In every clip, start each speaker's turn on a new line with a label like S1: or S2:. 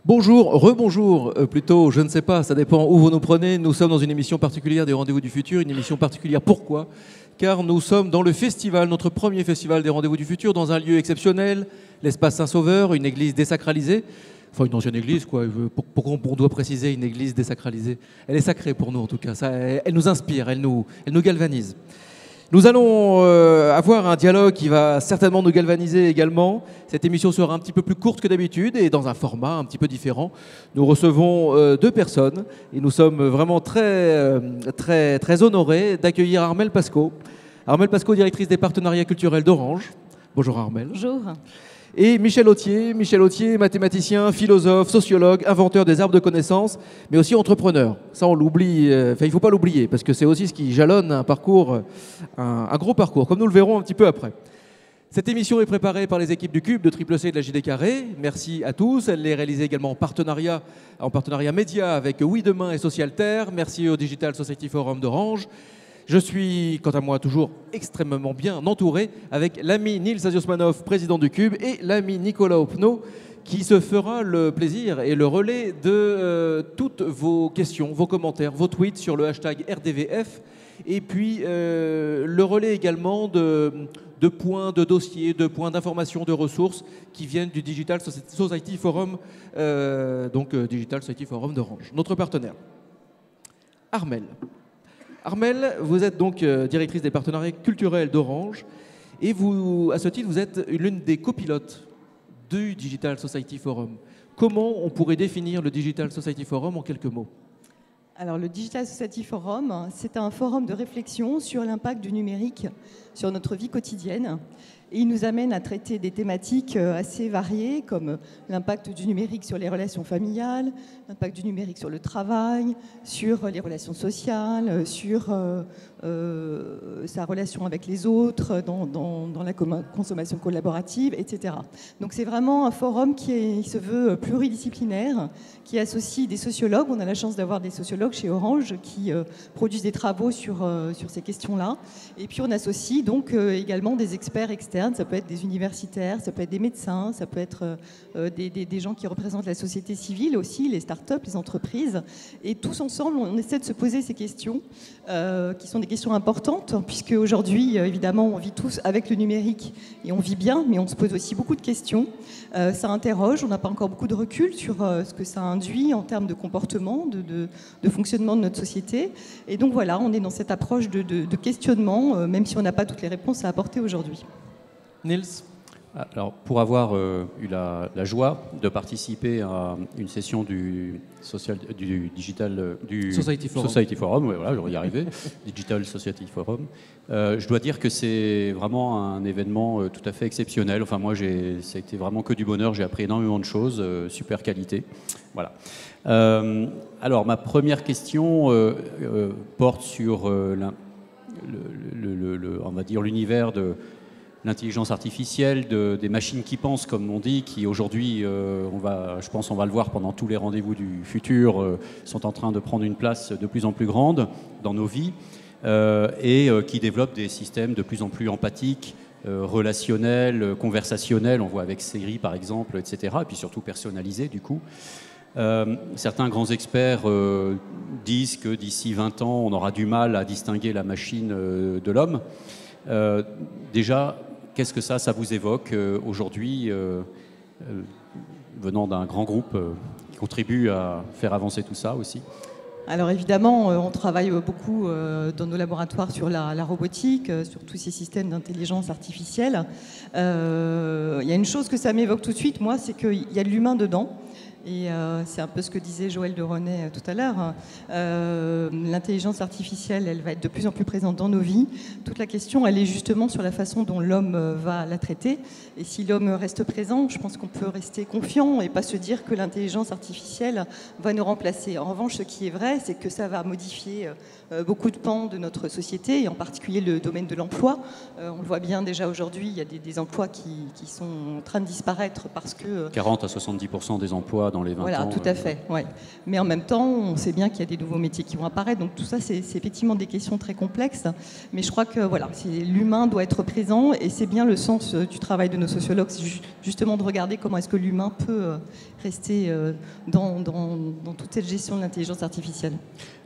S1: Bonjour, rebonjour plutôt, je ne sais pas, ça dépend où vous nous prenez. Nous sommes dans une émission particulière des Rendez-vous du Futur, une émission particulière. Pourquoi ? Car nous sommes dans le festival, notre premier festival des Rendez-vous du Futur, dans un lieu exceptionnel, l'espace Saint-Sauveur, une église désacralisée. Enfin, une ancienne église, quoi. Pourquoi on doit préciser une église désacralisée ? Elle est sacrée pour nous, en tout cas. Elle nous inspire, elle nous galvanise. Nous allons avoir un dialogue qui va certainement nous galvaniser également. Cette émission sera un petit peu plus courte que d'habitude et dans un format un petit peu différent. Nous recevons deux personnes et nous sommes vraiment très honorés d'accueillir Armelle Pasco. Armelle Pasco, directrice des partenariats culturels d'Orange. Bonjour Armelle.
S2: Bonjour.
S1: Et Michel Authier, mathématicien, philosophe, sociologue, inventeur des arbres de connaissances, mais aussi entrepreneur. Ça, on l'oublie, il ne faut pas l'oublier, parce que c'est aussi ce qui jalonne un parcours, un gros parcours, comme nous le verrons un petit peu après. Cette émission est préparée par les équipes du Cube, de Triple C et de la JD Carré. Merci à tous. Elle est réalisée également en partenariat média avec Oui Demain et Socialterre. Merci au Digital Society Forum d'Orange. Je suis, quant à moi, toujours extrêmement bien entouré avec l'ami Nils Asiosmanov, président du Cube, et l'ami Nicolas Opno, qui se fera le plaisir et le relais de toutes vos questions, vos commentaires, vos tweets sur le hashtag RDVF, et puis le relais également de points, de dossiers, de points d'information, de ressources qui viennent du Digital Society Forum, Digital Society Forum d'Orange, notre partenaire. Armelle, vous êtes donc directrice des partenariats culturels d'Orange et vous, à ce titre, vous êtes l'une des copilotes du Digital Society Forum. Comment on pourrait définir le Digital Society Forum en quelques mots ?
S2: Alors, le Digital Society Forum, c'est un forum de réflexion sur l'impact du numérique sur notre vie quotidienne. Et il nous amène à traiter des thématiques assez variées, comme l'impact du numérique sur les relations familiales, l'impact du numérique sur le travail, sur les relations sociales, sur sa relation avec les autres, dans la consommation collaborative, etc. Donc c'est vraiment un forum qui se veut pluridisciplinaire, qui associe des sociologues. On a la chance d'avoir des sociologues chez Orange qui produisent des travaux sur ces questions-là. Et puis on associe donc également des experts externes. Ça peut être des universitaires, ça peut être des médecins, ça peut être des gens qui représentent la société civile aussi, les startups, les entreprises. Et tous ensemble, on essaie de se poser ces questions, qui sont des questions importantes, puisque aujourd'hui, évidemment, on vit tous avec le numérique et on vit bien, mais on se pose aussi beaucoup de questions. Ça interroge, on n'a pas encore beaucoup de recul sur ce que ça induit en termes de comportement, de fonctionnement de notre société. Et donc voilà, on est dans cette approche de questionnement, même si on n'a pas toutes les réponses à apporter aujourd'hui.
S1: Nils ?
S3: Alors, pour avoir eu la joie de participer à une session du Society Forum, ouais, voilà, j'aurais y arrivé, Digital Society Forum, je dois dire que c'est vraiment un événement tout à fait exceptionnel. Enfin, moi, ça a été vraiment que du bonheur. J'ai appris énormément de choses, super qualité. Voilà. Alors, ma première question porte sur on va dire l'univers de l'intelligence artificielle, des machines qui pensent, comme on dit, qui aujourd'hui, je pense on va le voir pendant tous les rendez-vous du futur, sont en train de prendre une place de plus en plus grande dans nos vies et qui développent des systèmes de plus en plus empathiques, relationnels, conversationnels, on voit avec Siri par exemple, etc. Et puis surtout personnalisés du coup. Certains grands experts disent que d'ici 20 ans, on aura du mal à distinguer la machine de l'homme. Déjà, qu'est-ce que ça vous évoque aujourd'hui, venant d'un grand groupe qui contribue à faire avancer tout ça aussi ?
S2: Alors évidemment, on travaille beaucoup dans nos laboratoires sur la robotique, sur tous ces systèmes d'intelligence artificielle. Il y a une chose que ça m'évoque tout de suite, moi, c'est qu'il y a de l'humain dedans. Et c'est un peu ce que disait Joël de René tout à l'heure. L'intelligence artificielle, elle va être de plus en plus présente dans nos vies. Toute la question, elle est justement sur la façon dont l'homme va la traiter. Et si l'homme reste présent, je pense qu'on peut rester confiant et pas se dire que l'intelligence artificielle va nous remplacer. En revanche, ce qui est vrai, c'est que ça va modifier beaucoup de pans de notre société, et en particulier le domaine de l'emploi. On le voit bien déjà aujourd'hui, il y a des emplois qui sont en train de disparaître parce que...
S3: 40 à 70% des emplois dans les 20 ans.
S2: Voilà, tout à fait. Ouais. Mais en même temps, on sait bien qu'il y a des nouveaux métiers qui vont apparaître. Donc tout ça, c'est effectivement des questions très complexes. Mais je crois que voilà, l'humain doit être présent et c'est bien le sens du travail de nos sociologues, c'est justement de regarder comment est-ce que l'humain peut rester dans toute cette gestion de l'intelligence artificielle.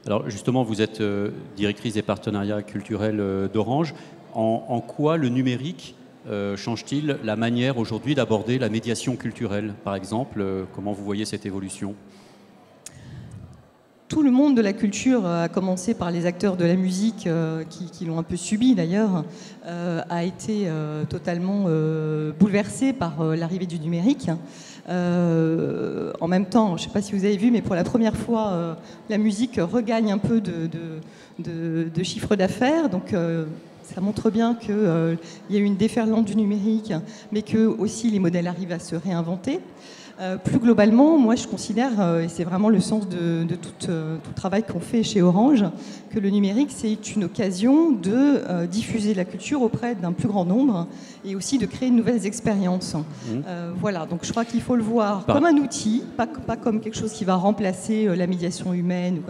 S3: Alors justement, vous êtes directrice des partenariats culturels d'Orange. En quoi le numérique change-t-il la manière aujourd'hui d'aborder la médiation culturelle, par exemple? Comment vous voyez cette évolution?
S2: Tout le monde de la culture, à commencer par les acteurs de la musique qui l'ont un peu subi d'ailleurs, a été totalement bouleversé par l'arrivée du numérique. En même temps, je ne sais pas si vous avez vu, mais pour la première fois, la musique regagne un peu de chiffre d'affaires. Donc, ça montre bien qu'il y a eu une déferlante du numérique, mais que aussi les modèles arrivent à se réinventer. Plus globalement, moi je considère, et c'est vraiment le sens de tout le travail qu'on fait chez Orange, que le numérique c'est une occasion de diffuser la culture auprès d'un plus grand nombre et aussi de créer de nouvelles expériences. Voilà, donc je crois qu'il faut le voir comme un outil, pas comme quelque chose qui va remplacer la médiation humaine.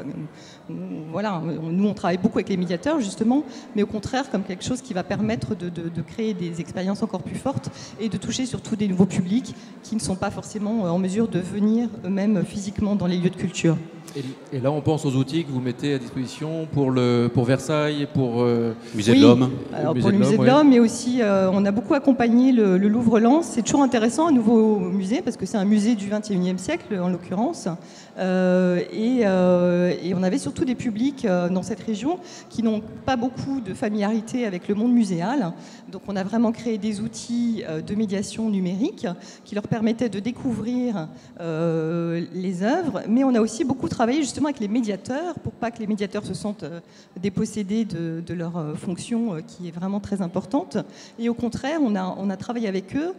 S2: Voilà, nous on travaille beaucoup avec les médiateurs justement, mais au contraire comme quelque chose qui va permettre de créer des expériences encore plus fortes et de toucher surtout des nouveaux publics qui ne sont pas forcément en mesure de venir eux-mêmes physiquement dans les lieux de culture.
S1: Et là, on pense aux outils que vous mettez à disposition pour Versailles, pour
S3: Musée de l'Homme.
S2: Alors pour le Musée de l'Homme, mais aussi on a beaucoup accompagné le Louvre-Lens. C'est toujours intéressant, un nouveau musée, parce que c'est un musée du XXIe siècle, en l'occurrence. Et on avait surtout des publics dans cette région qui n'ont pas beaucoup de familiarité avec le monde muséal. Donc on a vraiment créé des outils de médiation numérique qui leur permettaient de découvrir les œuvres, mais on a aussi beaucoup travaillé justement avec les médiateurs pour pas que les médiateurs se sentent dépossédés de leur fonction qui est vraiment très importante. Et au contraire, on a travaillé avec eux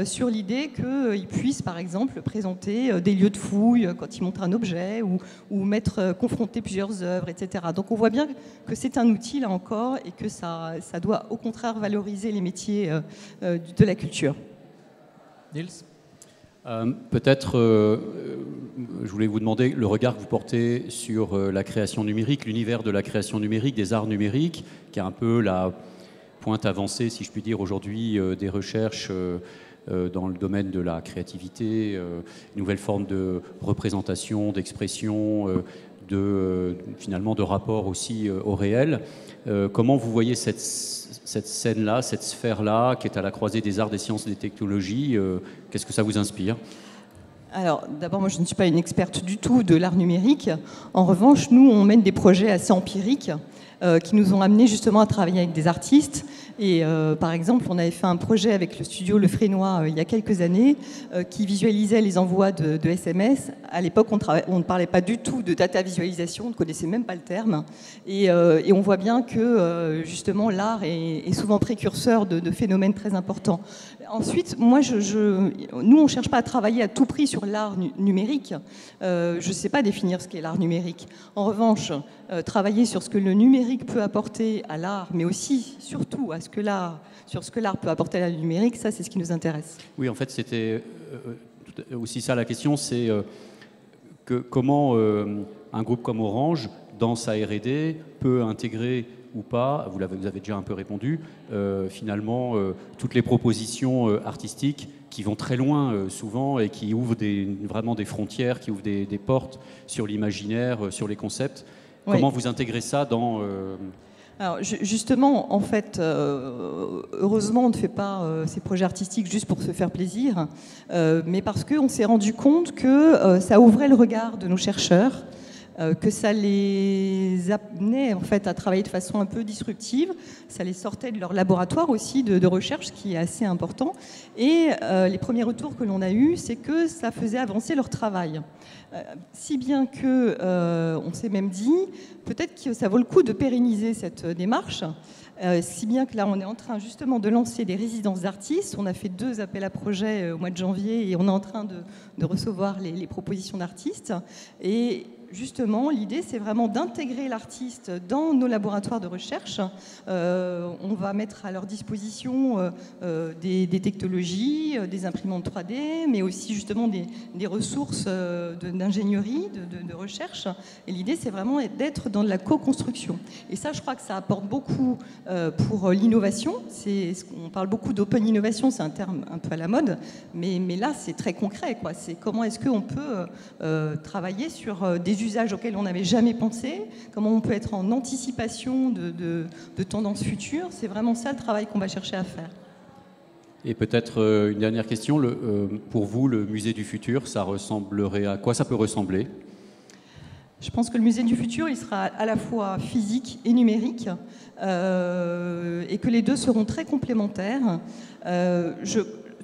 S2: sur l'idée qu'ils puissent par exemple présenter des lieux de fouille quand ils montrent un objet ou confronter plusieurs œuvres, etc. Donc on voit bien que c'est un outil là encore et que ça doit au contraire valoriser les métiers de la culture.
S1: Niels ?
S3: Peut-être, je voulais vous demander le regard que vous portez sur la création numérique, l'univers de la création numérique, des arts numériques, qui est un peu la pointe avancée, si je puis dire, aujourd'hui des recherches dans le domaine de la créativité, une nouvelle forme de représentation, d'expression, finalement de rapport aussi au réel. Comment vous voyez cette scène-là, cette sphère-là, qui est à la croisée des arts, des sciences et des technologies? Qu'est-ce que ça vous inspire?
S2: Alors, d'abord, moi, je ne suis pas une experte du tout de l'art numérique. En revanche, nous, on mène des projets assez empiriques qui nous ont amenés justement à travailler avec des artistes. Et par exemple, on avait fait un projet avec le studio Le Frénois il y a quelques années qui visualisait les envois de SMS. À l'époque, on ne parlait pas du tout de data visualisation, on ne connaissait même pas le terme. Et on voit bien que justement l'art est souvent précurseur de phénomènes très importants. Ensuite, moi, nous, on ne cherche pas à travailler à tout prix sur l'art numérique. Je ne sais pas définir ce qu'est l'art numérique. En revanche, travailler sur ce que le numérique peut apporter à l'art, mais aussi, surtout, sur ce que l'art peut apporter à l'art numérique, ça, c'est ce qui nous intéresse.
S3: Oui, en fait, c'était aussi ça la question, c'est comment un groupe comme Orange, dans sa R&D, peut intégrer ou pas, vous avez déjà un peu répondu, finalement, toutes les propositions artistiques qui vont très loin souvent et qui ouvrent vraiment des frontières, qui ouvrent des portes sur l'imaginaire, sur les concepts. Oui. Comment vous intégrez ça dans...
S2: Alors justement, en fait, heureusement, on ne fait pas ces projets artistiques juste pour se faire plaisir, mais parce qu'on s'est rendu compte que ça ouvrait le regard de nos chercheurs, que ça les amenait en fait à travailler de façon un peu disruptive, ça les sortait de leur laboratoire aussi de recherche, ce qui est assez important. Et les premiers retours que l'on a eus, c'est que ça faisait avancer leur travail. Si bien que on s'est même dit, peut-être que ça vaut le coup de pérenniser cette démarche. Si bien que là, on est en train justement de lancer des résidences d'artistes. On a fait 2 appels à projets au mois de janvier et on est en train de recevoir les propositions d'artistes. Et justement, l'idée, c'est vraiment d'intégrer l'artiste dans nos laboratoires de recherche. On va mettre à leur disposition des technologies, des imprimantes 3D, mais aussi justement des ressources d'ingénierie, de recherche. Et l'idée, c'est vraiment d'être dans de la co-construction. Et ça, je crois que ça apporte beaucoup pour l'innovation. On parle beaucoup d'open innovation, c'est un terme un peu à la mode, mais là, c'est très concret, quoi. C'est comment est-ce qu'on peut travailler sur des usages auxquels on n'avait jamais pensé, comment on peut être en anticipation de tendances futures. C'est vraiment ça le travail qu'on va chercher à faire.
S3: Et peut-être une dernière question. Pour vous, le musée du futur, ça ressemblerait à quoi? Ça peut ressembler?
S2: Je pense que le musée du futur, il sera à la fois physique et numérique, et que les deux seront très complémentaires.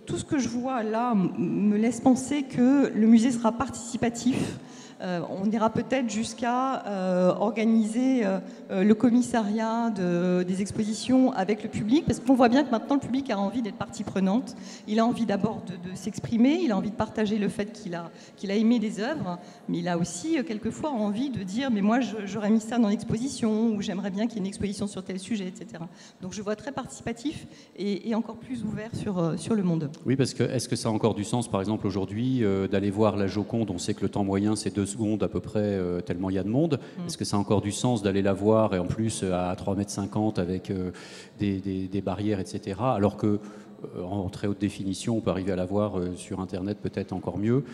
S2: Tout ce que je vois là me laisse penser que le musée sera participatif. On ira peut-être jusqu'à organiser le commissariat des expositions avec le public, parce qu'on voit bien que maintenant le public a envie d'être partie prenante. Il a envie d'abord de s'exprimer, il a envie de partager le fait qu'il a aimé des œuvres, mais il a aussi quelquefois envie de dire mais moi j'aurais mis ça dans l'exposition, ou j'aimerais bien qu'il y ait une exposition sur tel sujet, etc. Donc je vois très participatif et encore plus ouvert sur le monde.
S3: Oui, parce que est-ce que ça a encore du sens, par exemple aujourd'hui, d'aller voir la Joconde? On sait que le temps moyen c'est 2 secondes à peu près, tellement il y a de monde. Est-ce que ça a encore du sens d'aller la voir, et en plus à 3,50 m avec des barrières, etc. Alors que en très haute définition, on peut arriver à la voir sur Internet peut-être encore mieux.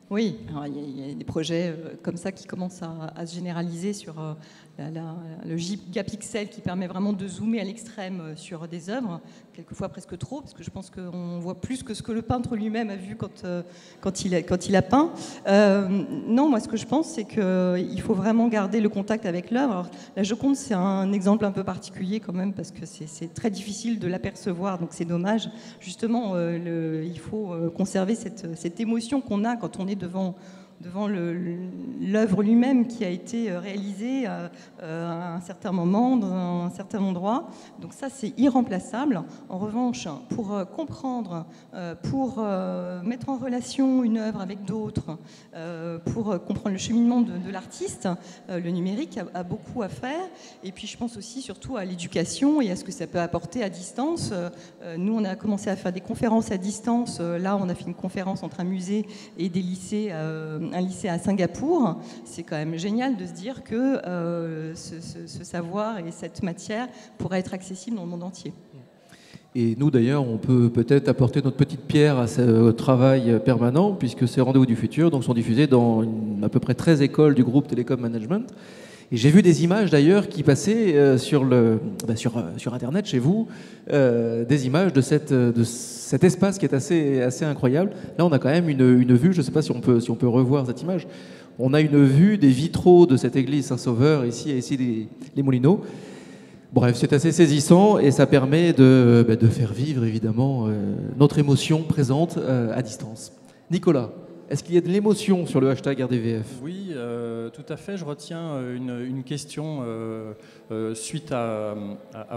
S2: Oui, il y a des projets comme ça qui commencent à se généraliser sur le gigapixel qui permet vraiment de zoomer à l'extrême sur des œuvres, quelquefois presque trop, parce que je pense qu'on voit plus que ce que le peintre lui-même a vu quand il a peint. Non, moi ce que je pense, c'est qu'il faut vraiment garder le contact avec l'œuvre. La Joconde, c'est un exemple un peu particulier quand même, parce que c'est très difficile de l'apercevoir, donc c'est dommage. Justement, il faut conserver cette émotion qu'on a quand on est devant l'œuvre lui-même qui a été réalisée à un certain moment, dans un certain endroit. Donc ça, c'est irremplaçable. En revanche, pour comprendre, pour mettre en relation une œuvre avec d'autres, pour comprendre le cheminement de l'artiste, le numérique a beaucoup à faire. Et puis je pense aussi surtout à l'éducation et à ce que ça peut apporter à distance. Nous, on a commencé à faire des conférences à distance. Là, on a fait une conférence entre un musée et des lycées, un lycée à Singapour. C'est quand même génial de se dire que ce savoir et cette matière pourraient être accessibles dans le monde entier.
S1: Et nous d'ailleurs, on peut peut-être apporter notre petite pierre à ce travail permanent, puisque ces rendez-vous du futur donc, sont diffusés dans à peu près 13 écoles du groupe Télécom Management. Et j'ai vu des images d'ailleurs qui passaient sur Internet chez vous, des images de cet espace qui est assez incroyable. Là, on a quand même une vue, je ne sais pas si on peut revoir cette image. On a une vue des vitraux de cette église Saint-Sauveur, ici les Moulineaux. Bref, c'est assez saisissant et ça permet de faire vivre évidemment notre émotion présente à distance. Nicolas, est-ce qu'il y a de l'émotion sur le hashtag RDVF?
S4: Oui, tout à fait. Je retiens une question suite à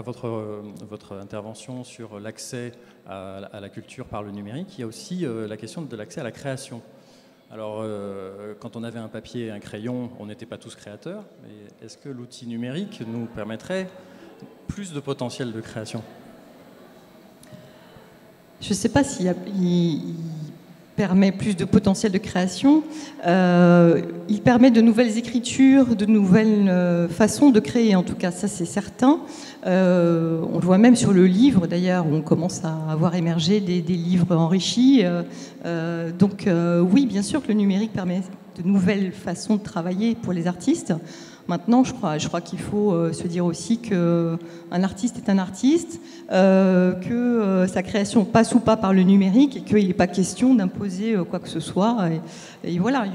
S4: votre intervention sur l'accès à la culture par le numérique. Il y a aussi la question de l'accès à la création. Alors, quand on avait un papier et un crayon, on n'était pas tous créateurs. Mais est-ce que l'outil numérique nous permettrait plus de potentiel de création?
S2: Je ne sais pas s'il permet plus de potentiel de création. Il permet de nouvelles écritures, de nouvelles façons de créer, en tout cas, ça c'est certain. On le voit même sur le livre, d'ailleurs, où on commence à voir émerger des livres enrichis. Donc oui, bien sûr que le numérique permet de nouvelles façons de travailler pour les artistes. Maintenant, je crois qu'il faut se dire aussi qu'un artiste est un artiste, que sa création passe ou pas par le numérique et qu'il n'est pas question d'imposer quoi que ce soit. Et voilà,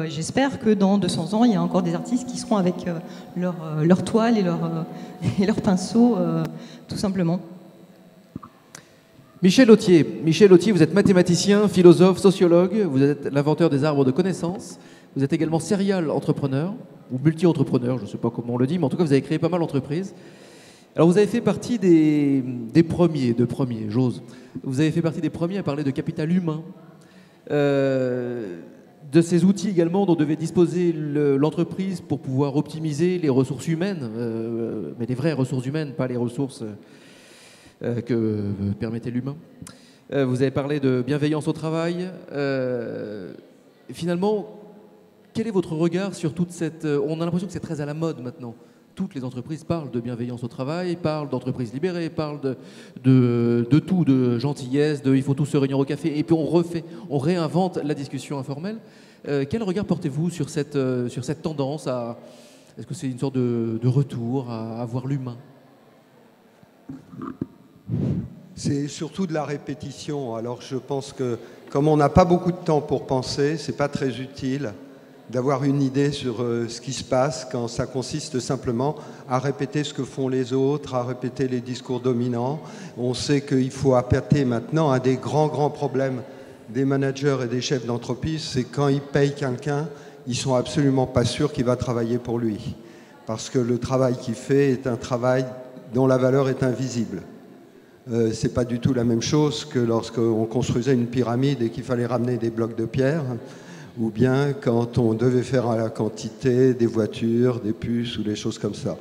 S2: j'espère que dans 200 ans, il y a encore des artistes qui seront avec leur toile et leur pinceau, tout simplement.
S1: Michel Authier, vous êtes mathématicien, philosophe, sociologue, vous êtes l'inventeur des arbres de connaissances, vous êtes également serial entrepreneur, ou multi-entrepreneur, je ne sais pas comment on le dit, mais en tout cas vous avez créé pas mal d'entreprises. Alors vous avez fait partie des premiers, j'ose, vous avez fait partie des premiers à parler de capital humain. de ces outils également dont devait disposer l'entreprise pour pouvoir optimiser les ressources humaines, mais les vraies ressources humaines, pas les ressources que permettait l'humain. Vous avez parlé de bienveillance au travail. Finalement, quel est votre regard sur toute cette... On a l'impression que c'est très à la mode maintenant. Toutes les entreprises parlent de bienveillance au travail, parlent d'entreprises libérées, parlent de tout, de gentillesse, de il faut tous se réunir au café, et puis on réinvente la discussion informelle. Quel regard portez-vous sur cette tendance à... Est-ce que c'est une sorte de retour à voir l'humain?
S5: C'est surtout de la répétition. Alors je pense que comme on n'a pas beaucoup de temps pour penser, c'est pas très utile d'avoir une idée sur ce qui se passe quand ça consiste simplement à répéter ce que font les autres, à répéter les discours dominants. On sait qu'il faut apporter maintenant un des grands problèmes des managers et des chefs d'entreprise, c'est quand ils payent quelqu'un, ils sont absolument pas sûrs qu'il va travailler pour lui. Parce que le travail qu'il fait est un travail dont la valeur est invisible. C'est pas du tout la même chose que lorsqu'on construisait une pyramide et qu'il fallait ramener des blocs de pierre, ou bien quand on devait faire à la quantité des voitures, des puces ou des choses comme ça.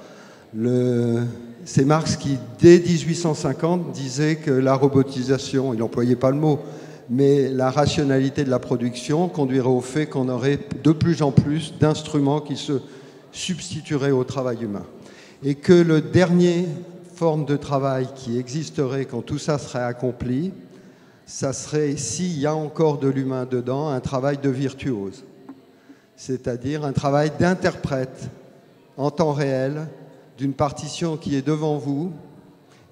S5: C'est Marx qui, dès 1850, disait que la robotisation, il n'employait pas le mot, mais la rationalité de la production conduirait au fait qu'on aurait de plus en plus d'instruments qui se substitueraient au travail humain. Et que le dernier forme de travail qui existerait quand tout ça serait accompli, ça serait, s'il y a encore de l'humain dedans, un travail de virtuose. C'est-à-dire un travail d'interprète en temps réel d'une partition qui est devant vous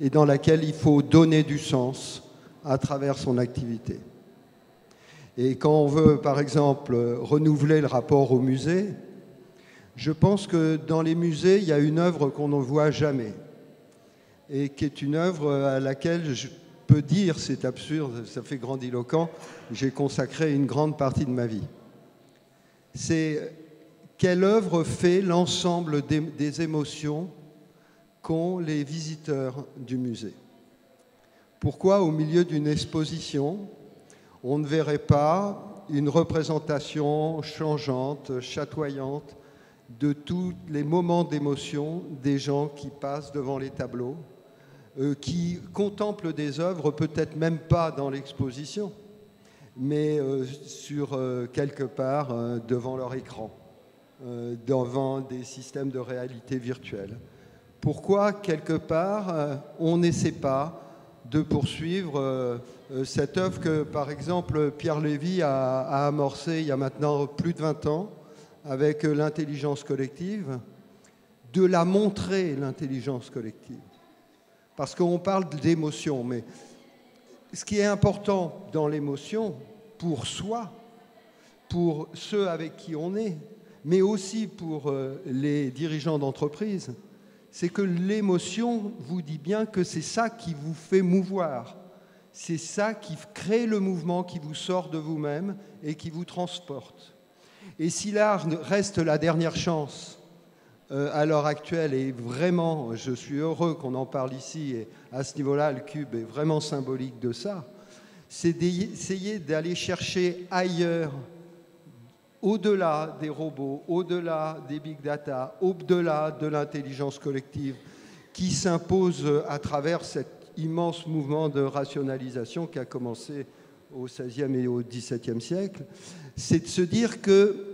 S5: et dans laquelle il faut donner du sens à travers son activité. Et quand on veut, par exemple, renouveler le rapport au musée, je pense que dans les musées, il y a une œuvre qu'on ne voit jamais et qui est une œuvre à laquelle je peux dire, c'est absurde, ça fait grandiloquent, j'ai consacré une grande partie de ma vie. C'est quelle œuvre fait l'ensemble des émotions qu'ont les visiteurs du musée. Pourquoi, au milieu d'une exposition, on ne verrait pas une représentation changeante, chatoyante de tous les moments d'émotion des gens qui passent devant les tableaux, qui contemplent des œuvres, peut-être même pas dans l'exposition, mais sur quelque part devant leur écran, devant des systèmes de réalité virtuelle. Pourquoi, quelque part, on n'essaie pas de poursuivre cette œuvre que, par exemple, Pierre Lévy a amorcée il y a maintenant plus de 20 ans avec l'intelligence collective, de la montrer, l'intelligence collective. Parce qu'on parle d'émotion, mais ce qui est important dans l'émotion, pour soi, pour ceux avec qui on est, mais aussi pour les dirigeants d'entreprise, c'est que l'émotion vous dit bien que c'est ça qui vous fait mouvoir. C'est ça qui crée le mouvement qui vous sort de vous-même et qui vous transporte. Et si l'art reste la dernière chance à l'heure actuelle, et vraiment, je suis heureux qu'on en parle ici, et à ce niveau-là, le Cube est vraiment symbolique de ça, c'est d'essayer d'aller chercher ailleurs, au-delà des robots, au-delà des big data, au-delà de l'intelligence collective qui s'impose à travers cet immense mouvement de rationalisation qui a commencé au XVIe et au XVIIe siècle, c'est de se dire que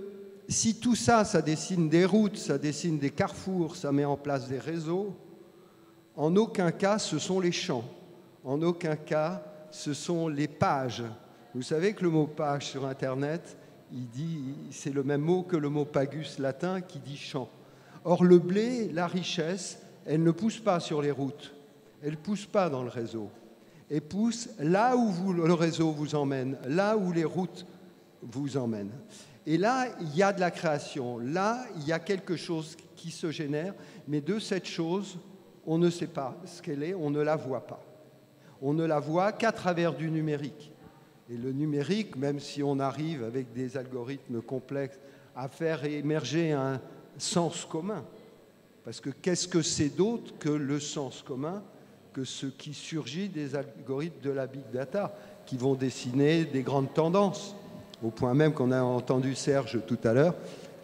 S5: si tout ça, ça dessine des routes, ça dessine des carrefours, ça met en place des réseaux, en aucun cas ce sont les champs, en aucun cas ce sont les pages. Vous savez que le mot page sur Internet, c'est le même mot que le mot pagus latin qui dit champ. Or le blé, la richesse, elle ne pousse pas sur les routes, elle ne pousse pas dans le réseau. Elle pousse là où le réseau vous emmène, là où les routes vous emmènent. Et là, il y a de la création, là, il y a quelque chose qui se génère, mais de cette chose, on ne sait pas ce qu'elle est, on ne la voit pas. On ne la voit qu'à travers du numérique. Et le numérique, même si on arrive avec des algorithmes complexes à faire émerger un sens commun, parce que qu'est-ce que c'est d'autre que le sens commun, que ce qui surgit des algorithmes de la big data, qui vont dessiner des grandes tendances. au point même qu'on a entendu Serge tout à l'heure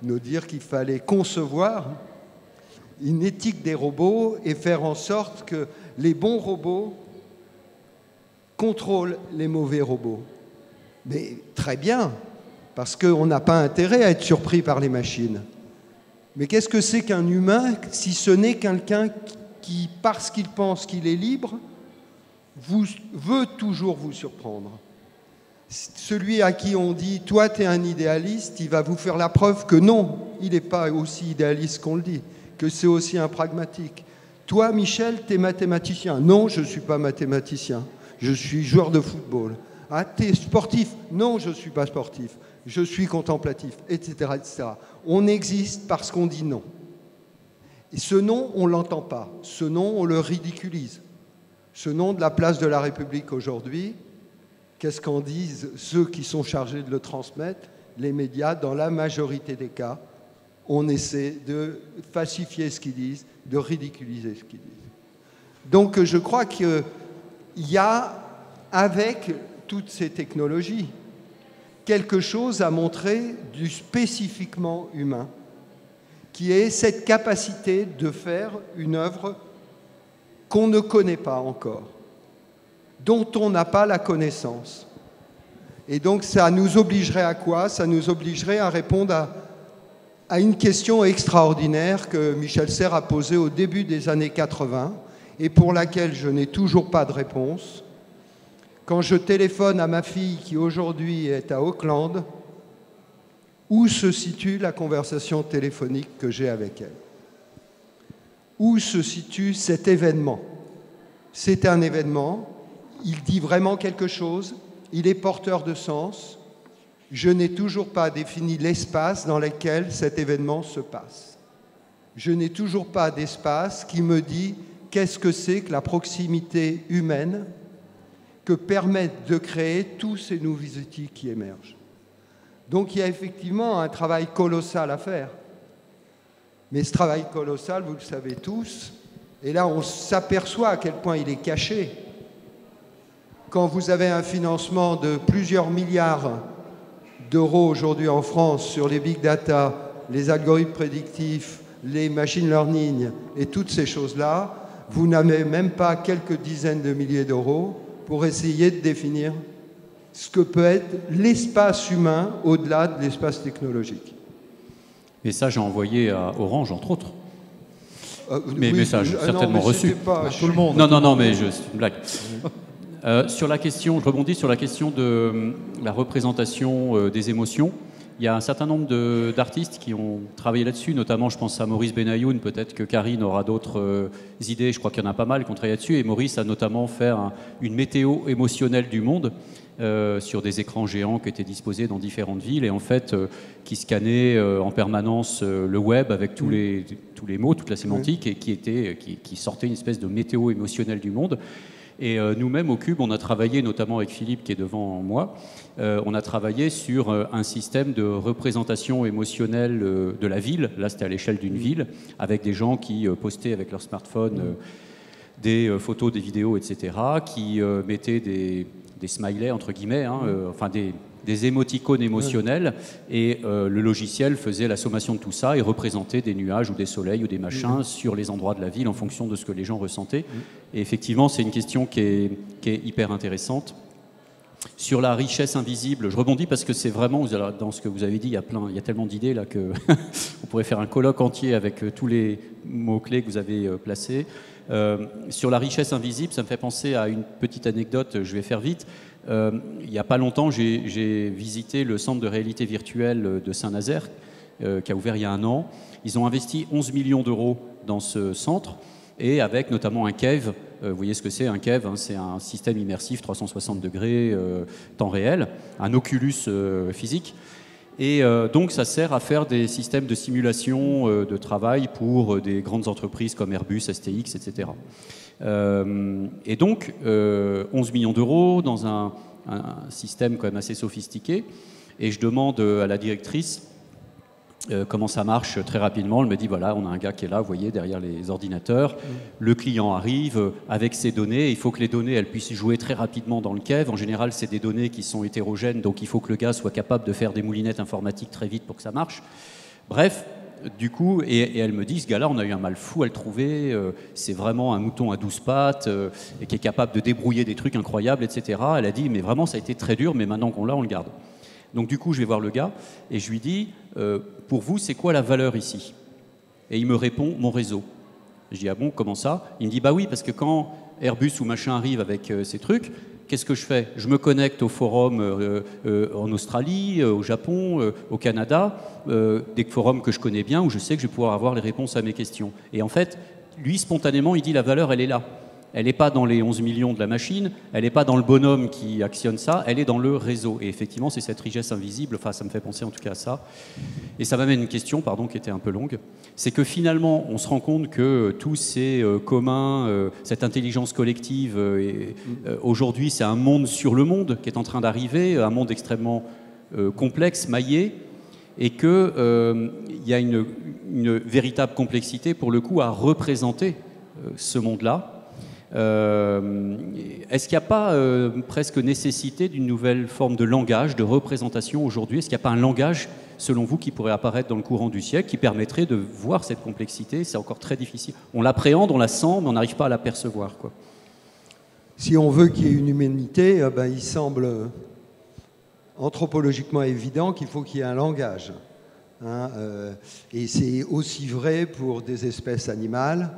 S5: nous dire qu'il fallait concevoir une éthique des robots et faire en sorte que les bons robots contrôlent les mauvais robots. Mais très bien, parce qu'on n'a pas intérêt à être surpris par les machines. Mais qu'est-ce que c'est qu'un humain si ce n'est quelqu'un qui, parce qu'il pense qu'il est libre, veut toujours vous surprendre? Celui à qui on dit « toi, tu es un idéaliste », il va vous faire la preuve que non, il n'est pas aussi idéaliste qu'on le dit, que c'est aussi un pragmatique. « Toi, Michel, tu es mathématicien ». « Non, je ne suis pas mathématicien, je suis joueur de football ». « Ah, tu es sportif ». « Non, je ne suis pas sportif, je suis contemplatif », etc., etc. On existe parce qu'on dit non. Et ce non, on ne l'entend pas. Ce non, on le ridiculise. Ce non de la place de la République aujourd'hui, qu'est-ce qu'en disent ceux qui sont chargés de le transmettre? Les médias, dans la majorité des cas, on essaie de falsifier ce qu'ils disent, de ridiculiser ce qu'ils disent. Donc je crois qu'il y a, avec toutes ces technologies, quelque chose à montrer du spécifiquement humain, qui est cette capacité de faire une œuvre qu'on ne connaît pas encore, dont on n'a pas la connaissance. Et donc ça nous obligerait à quoi? Ça nous obligerait à répondre à une question extraordinaire que Michel Serres a posée au début des années 80 et pour laquelle je n'ai toujours pas de réponse. Quand je téléphone à ma fille qui aujourd'hui est à Auckland, où se situe la conversation téléphonique que j'ai avec elle? Où se situe cet événement? C'est un événement, il dit vraiment quelque chose, il est porteur de sens. Je n'ai toujours pas défini l'espace dans lequel cet événement se passe. Je n'ai toujours pas d'espace qui me dit qu'est-ce que c'est que la proximité humaine que permettent de créer tous ces nouveaux outils qui émergent. Donc il y a effectivement un travail colossal à faire. Mais ce travail colossal, vous le savez tous, et là on s'aperçoit à quel point il est caché. Quand vous avez un financement de plusieurs milliards d'euros aujourd'hui en France sur les big data, les algorithmes prédictifs, les machine learning et toutes ces choses-là, vous n'avez même pas quelques dizaines de milliers d'euros pour essayer de définir ce que peut être l'espace humain au-delà de l'espace technologique.
S3: Et ça, j'ai envoyé à Orange, entre autres.
S5: Oui,
S3: message certainement reçu.
S1: Pas tout le monde.
S3: Non, mais c'est une blague. Sur la question, je rebondis sur la question de la représentation des émotions. Il y a un certain nombre d'artistes qui ont travaillé là-dessus, notamment je pense à Maurice Benayoun, peut-être que Karine aura d'autres idées, je crois qu'il y en a pas mal qui ont travaillé là-dessus, et Maurice a notamment fait une météo émotionnelle du monde sur des écrans géants qui étaient disposés dans différentes villes et en fait qui scannaient en permanence le web avec tous les mots, toute la sémantique et qui sortait une espèce de météo émotionnelle du monde. Et nous-mêmes, au Cube, on a travaillé, notamment avec Philippe qui est devant moi, on a travaillé sur un système de représentation émotionnelle de la ville. Là, c'était à l'échelle d'une ville, avec des gens qui postaient avec leur smartphone des photos, des vidéos, etc., qui mettaient des smileys, entre guillemets, enfin des émoticônes émotionnels, et le logiciel faisait la sommation de tout ça et représentait des nuages ou des soleils ou des machins sur les endroits de la ville en fonction de ce que les gens ressentaient. Et effectivement, c'est une question qui est hyper intéressante. Sur la richesse invisible, je rebondis parce que c'est vraiment, dans ce que vous avez dit, il y a tellement d'idées là que on pourrait faire un colloque entier avec tous les mots-clés que vous avez placés. Sur la richesse invisible, ça me fait penser à une petite anecdote, je vais faire vite. Il n'y a pas longtemps, j'ai visité le centre de réalité virtuelle de Saint-Nazaire, qui a ouvert il y a 1 an. Ils ont investi 11 millions d'euros dans ce centre, et avec notamment un cave. Vous voyez ce que c'est un cave, c'est un système immersif 360 degrés, temps réel, un Oculus physique. Et donc ça sert à faire des systèmes de simulation de travail pour des grandes entreprises comme Airbus, STX, etc. Et donc 11 millions d'euros dans un système quand même assez sophistiqué. Et je demande à la directrice comment ça marche très rapidement. Elle me dit, voilà, on a un gars qui est là, vous voyez, derrière les ordinateurs. Le client arrive avec ses données. Il faut que les données, elles puissent jouer très rapidement dans le kev. En général, c'est des données qui sont hétérogènes, donc il faut que le gars soit capable de faire des moulinettes informatiques très vite pour que ça marche. Bref, du coup, et elle me dit, ce gars-là, on a eu un mal fou à le trouver. C'est vraiment un mouton à 12 pattes et qui est capable de débrouiller des trucs incroyables, etc. Elle a dit, mais vraiment, ça a été très dur, mais maintenant qu'on l'a, on le garde. Donc du coup, je vais voir le gars et je lui dis, pour vous, c'est quoi la valeur ici? Et il me répond, mon réseau. Je dis, ah bon, comment ça? Il me dit, bah oui, parce que quand Airbus ou machin arrive avec ces trucs, qu'est-ce que je fais? Je me connecte au forum en Australie, au Japon, au Canada, des forums que je connais bien, où je sais que je vais pouvoir avoir les réponses à mes questions. Et en fait, lui, spontanément, il dit, la valeur, elle est là. Elle n'est pas dans les 11 millions de la machine, elle n'est pas dans le bonhomme qui actionne ça, elle est dans le réseau. Et effectivement, c'est cette richesse invisible, enfin ça me fait penser en tout cas à ça. Et ça m'amène une question, pardon, qui était un peu longue. C'est que finalement, on se rend compte que tous ces communs, cette intelligence collective, aujourd'hui c'est un monde sur le monde qui est en train d'arriver, un monde extrêmement complexe, maillé, et qu'il y a une véritable complexité pour le coup à représenter ce monde-là. Est-ce qu'il n'y a pas presque nécessité d'une nouvelle forme de langage, de représentation aujourd'hui? Est-ce qu'il n'y a pas un langage, selon vous, qui pourrait apparaître dans le courant du siècle, qui permettrait de voir cette complexité? C'est encore très difficile. On l'appréhende, on la sent, mais on n'arrive pas à l'apercevoir, quoi.
S5: Si on veut qu'il y ait une humanité, il semble anthropologiquement évident qu'il faut qu'il y ait un langage. Et c'est aussi vrai pour des espèces animales,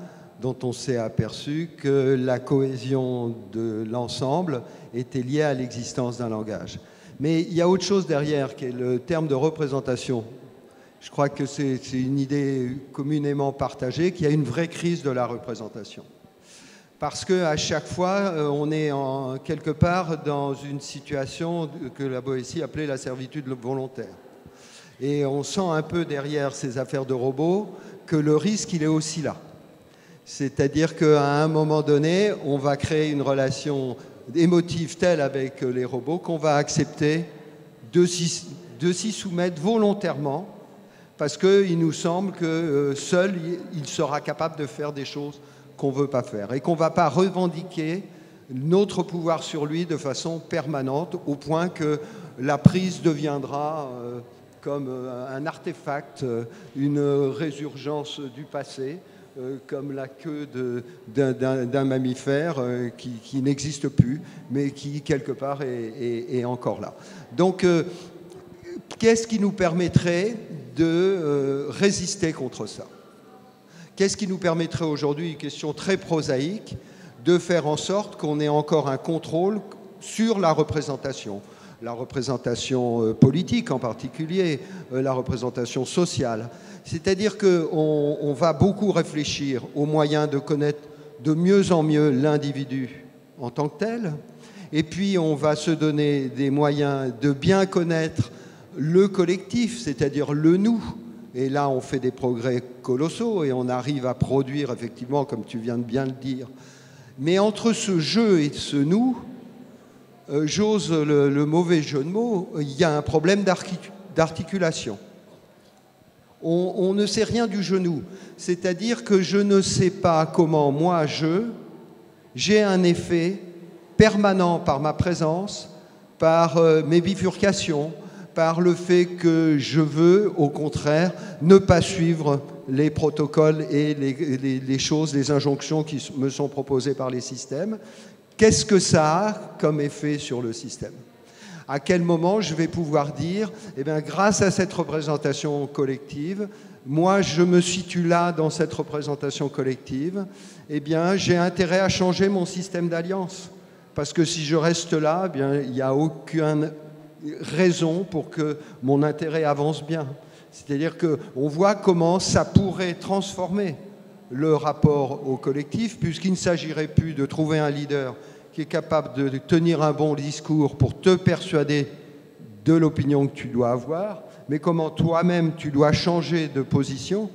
S5: dont on s'est aperçu que la cohésion de l'ensemble était liée à l'existence d'un langage. Mais il y a autre chose derrière, qui est le terme de représentation. Je crois que c'est une idée communément partagée, qu'il y a une vraie crise de la représentation. Parce qu'à chaque fois, on est quelque part dans une situation que la Boétie appelait la servitude volontaire. Et on sent un peu derrière ces affaires de robots que le risque, il est aussi là. C'est-à-dire qu'à un moment donné, on va créer une relation émotive telle avec les robots qu'on va accepter de s'y soumettre volontairement parce qu'il nous semble que seul, il sera capable de faire des choses qu'on ne veut pas faire et qu'on ne va pas revendiquer notre pouvoir sur lui de façon permanente au point que la prise deviendra comme un artefact, une résurgence du passé, comme la queue d'un mammifère qui n'existe plus, mais qui, quelque part, est encore là. Donc, qu'est-ce qui nous permettrait de résister contre ça? Qu'est-ce qui nous permettrait aujourd'hui, une question très prosaïque, de faire en sorte qu'on ait encore un contrôle sur la représentation politique en particulier, la représentation sociale. C'est-à-dire qu'on va beaucoup réfléchir aux moyens de connaître de mieux en mieux l'individu en tant que tel, et puis on va se donner des moyens de bien connaître le collectif, c'est-à-dire le nous. Et là, on fait des progrès colossaux et on arrive à produire, effectivement, comme tu viens de bien le dire. Mais entre ce jeu et ce nous, j'ose le mauvais jeu de mots, il y a un problème d'articulation. On ne sait rien du genou. C'est-à-dire que je ne sais pas comment moi, j'ai un effet permanent par ma présence, par mes bifurcations, par le fait que je veux, au contraire, ne pas suivre les protocoles et les choses, les injonctions qui me sont proposées par les systèmes. Qu'est-ce que ça a comme effet sur le système ? À quel moment je vais pouvoir dire, eh bien, grâce à cette représentation collective, moi je me situe là dans cette représentation collective, eh bien, j'ai intérêt à changer mon système d'alliance. Parce que si je reste là, eh bien, il n'y a aucune raison pour que mon intérêt avance bien. C'est-à-dire qu'on voit comment ça pourrait transformer le rapport au collectif, puisqu'il ne s'agirait plus de trouver un leader qui est capable de tenir un bon discours pour te persuader de l'opinion que tu dois avoir, mais comment toi-même tu dois changer de position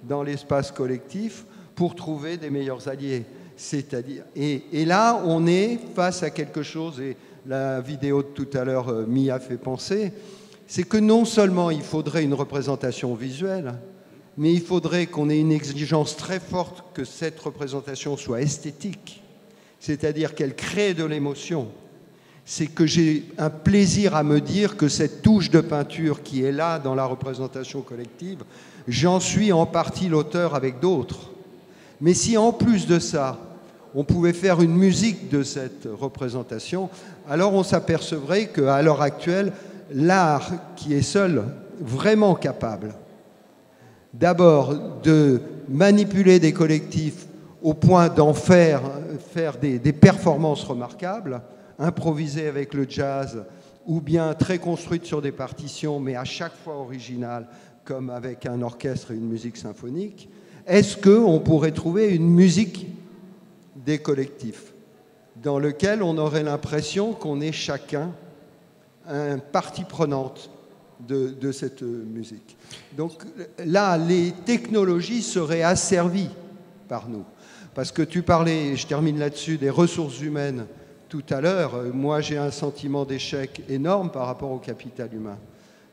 S5: dans l'espace collectif pour trouver des meilleurs alliés. C'est-à-dire, et là, on est face à quelque chose, et la vidéo de tout à l'heure m'y a fait penser, c'est que non seulement il faudrait une représentation visuelle, mais il faudrait qu'on ait une exigence très forte que cette représentation soit esthétique, c'est-à-dire qu'elle crée de l'émotion. C'est que j'ai un plaisir à me dire que cette touche de peinture qui est là dans la représentation collective, j'en suis en partie l'auteur avec d'autres. Mais si en plus de ça, on pouvait faire une musique de cette représentation, alors on s'apercevrait qu'à l'heure actuelle, l'art qui est seul vraiment capable d'abord de manipuler des collectifs au point d'en faire des performances remarquables, improvisées avec le jazz ou bien très construites sur des partitions mais à chaque fois originales comme avec un orchestre et une musique symphonique, est-ce qu'on pourrait trouver une musique des collectifs dans lequel on aurait l'impression qu'on est chacun une partie prenante de cette musique. Donc là, les technologies seraient asservies par nous. Parce que tu parlais, je termine là-dessus, des ressources humaines tout à l'heure. Moi, j'ai un sentiment d'échec énorme par rapport au capital humain.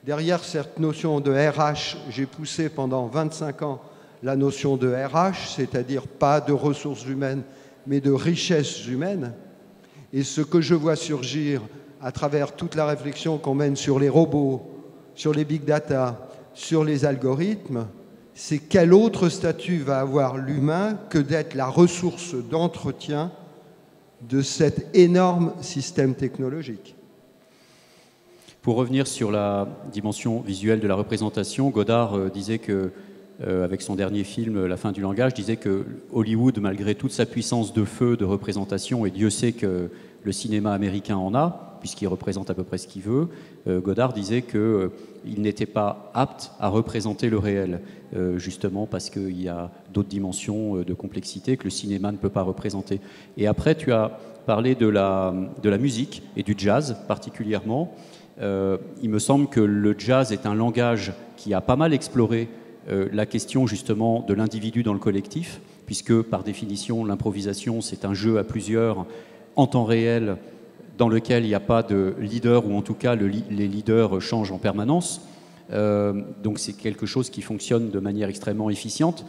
S5: Derrière cette notion de RH, j'ai poussé pendant 25 ans la notion de RH, c'est-à-dire pas de ressources humaines, mais de richesses humaines. Et ce que je vois surgir à travers toute la réflexion qu'on mène sur les robots, sur les big data, sur les algorithmes, c'est quel autre statut va avoir l'humain que d'être la ressource d'entretien de cet énorme système technologique.
S3: Pour revenir sur la dimension visuelle de la représentation, Godard disait que, avec son dernier film, La fin du langage, disait que Hollywood, malgré toute sa puissance de feu de représentation, et Dieu sait que le cinéma américain en a, puisqu'il représente à peu près ce qu'il veut, Godard disait qu'il n'était pas apte à représenter le réel, justement parce qu'il y a d'autres dimensions de complexité que le cinéma ne peut pas représenter. Et après, tu as parlé de la musique et du jazz particulièrement. Il me semble que le jazz est un langage qui a pas mal exploré la question justement de l'individu dans le collectif, puisque par définition l'improvisation c'est un jeu à plusieurs en temps réel dans lequel il n'y a pas de leader, ou en tout cas les leaders changent en permanence. Donc c'est quelque chose qui fonctionne de manière extrêmement efficiente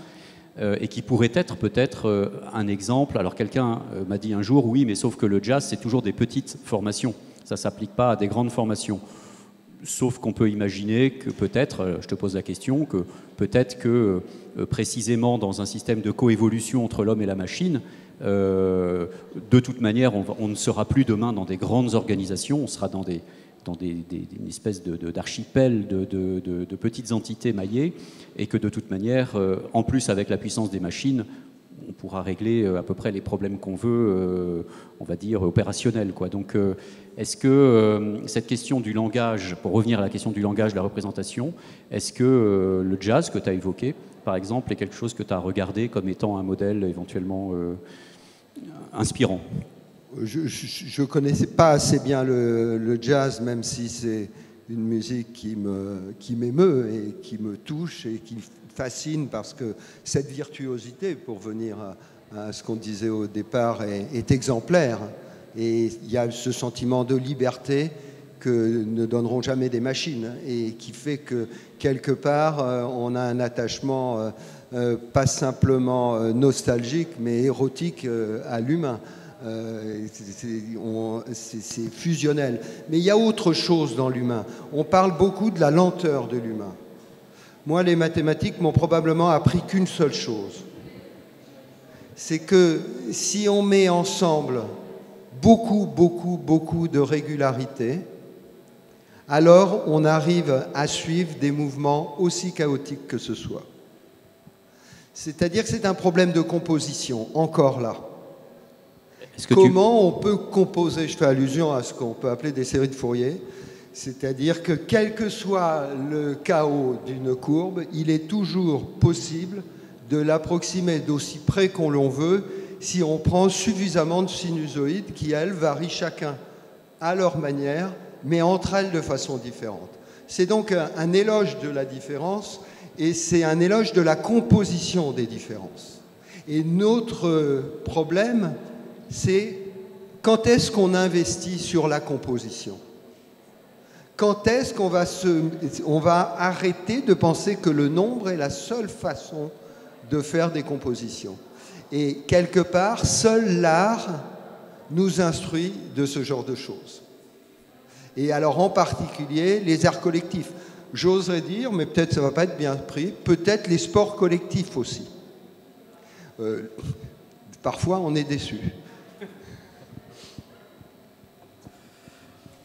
S3: et qui pourrait être peut-être un exemple. Alors quelqu'un m'a dit un jour, oui, mais sauf que le jazz c'est toujours des petites formations, ça ne s'applique pas à des grandes formations. Sauf qu'on peut imaginer que peut-être, je te pose la question, que peut-être que précisément dans un système de coévolution entre l'homme et la machine, de toute manière, on ne sera plus demain dans des grandes organisations, on sera dans une espèce d'archipel de petites entités maillées, et que de toute manière, en plus avec la puissance des machines, on pourra régler à peu près les problèmes qu'on veut, on va dire, opérationnels, quoi. Donc, est-ce que cette question du langage, pour revenir à la question du langage, de la représentation, est-ce que le jazz que tu as évoqué, par exemple, est quelque chose que tu as regardé comme étant un modèle éventuellement inspirant?
S5: Je ne connaissais pas assez bien le jazz, même si c'est une musique qui m'émeut et qui me touche et qui fascine, parce que cette virtuosité, pour venir à ce qu'on disait au départ, est exemplaire. Et il y a ce sentiment de liberté que ne donneront jamais des machines, et qui fait que quelque part on a un attachement pas simplement nostalgique mais érotique à l'humain. C'est fusionnel. Mais il y a autre chose dans l'humain. On parle beaucoup de la lenteur de l'humain. Moi, les mathématiques m'ont probablement appris qu'une seule chose. C'est que si on met ensemble beaucoup de régularité, alors on arrive à suivre des mouvements aussi chaotiques que ce soit. C'est-à-dire que c'est un problème de composition, encore là. Comment on peut composer, je fais allusion à ce qu'on peut appeler des séries de Fourier, c'est-à-dire que quel que soit le chaos d'une courbe, il est toujours possible de l'approximer d'aussi près qu'on l'on veut si on prend suffisamment de sinusoïdes qui, elles, varient chacun à leur manière, mais entre elles de façon différente. C'est donc un éloge de la différence, et c'est un éloge de la composition des différences. Et notre problème, c'est quand est-ce qu'on investit sur la composition? Quand est-ce on va arrêter de penser que le nombre est la seule façon de faire des compositions? Et quelque part, seul l'art nous instruit de ce genre de choses. Et alors en particulier les arts collectifs. J'oserais dire, mais peut-être ça ne va pas être bien pris, peut-être les sports collectifs aussi. Parfois on est déçu.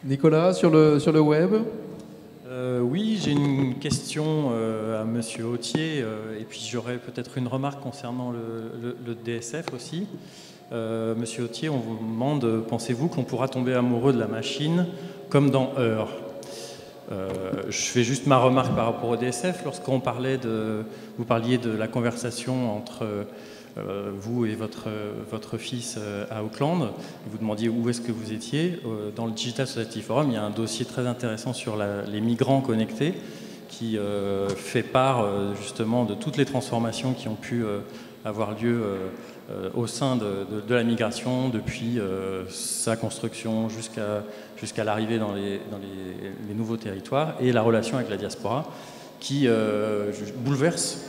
S1: Nicolas, sur le web?
S4: Oui, j'ai une question à Monsieur Autier, et puis j'aurais peut-être une remarque concernant le DSF aussi. Monsieur Autier, on vous demande, pensez-vous qu'on pourra tomber amoureux de la machine comme dans Heure? Je fais juste ma remarque par rapport au DSF. Lorsqu'on parlait vous parliez de la conversation entre vous et votre fils à Auckland, vous demandiez où est-ce que vous étiez. Dans le Digital Society Forum, il y a un dossier très intéressant sur les migrants connectés qui fait part justement de toutes les transformations qui ont pu avoir lieu au sein de la migration depuis sa construction jusqu'à l'arrivée dans les nouveaux territoires et la relation avec la diaspora qui bouleverse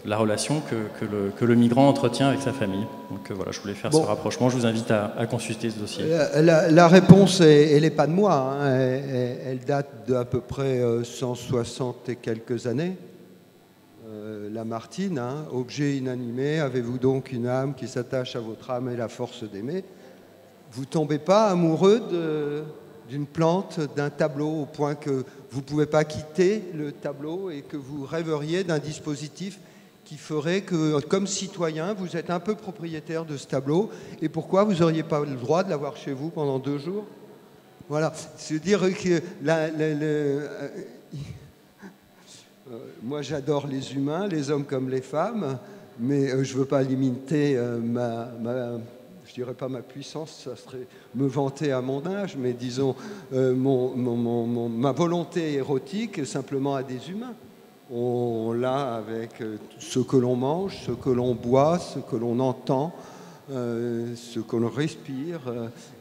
S4: la relation que le migrant entretient avec sa famille. Donc voilà, je voulais faire ce rapprochement. Je vous invite à consulter ce dossier.
S5: La réponse, elle n'est pas de moi. Hein. Elle date d'à peu près 160 et quelques années. Lamartine, hein, objet inanimé, avez-vous donc une âme qui s'attache à votre âme et la force d'aimer? Vous ne tombez pas amoureux d'une plante, d'un tableau, au point que vous ne pouvez pas quitter le tableau et que vous rêveriez d'un dispositif qui ferait que, comme citoyen, vous êtes un peu propriétaire de ce tableau. Et pourquoi vous n'auriez pas le droit de l'avoir chez vous pendant 2 jours? Voilà. C'est-à-dire que moi, j'adore les humains, les hommes comme les femmes, mais je ne veux pas limiter je dirais pas ma puissance, ça serait me vanter à mon âge, mais disons ma volonté érotique simplement à des humains. On l'a avec ce que l'on mange, ce que l'on boit, ce que l'on entend, ce que l'on respire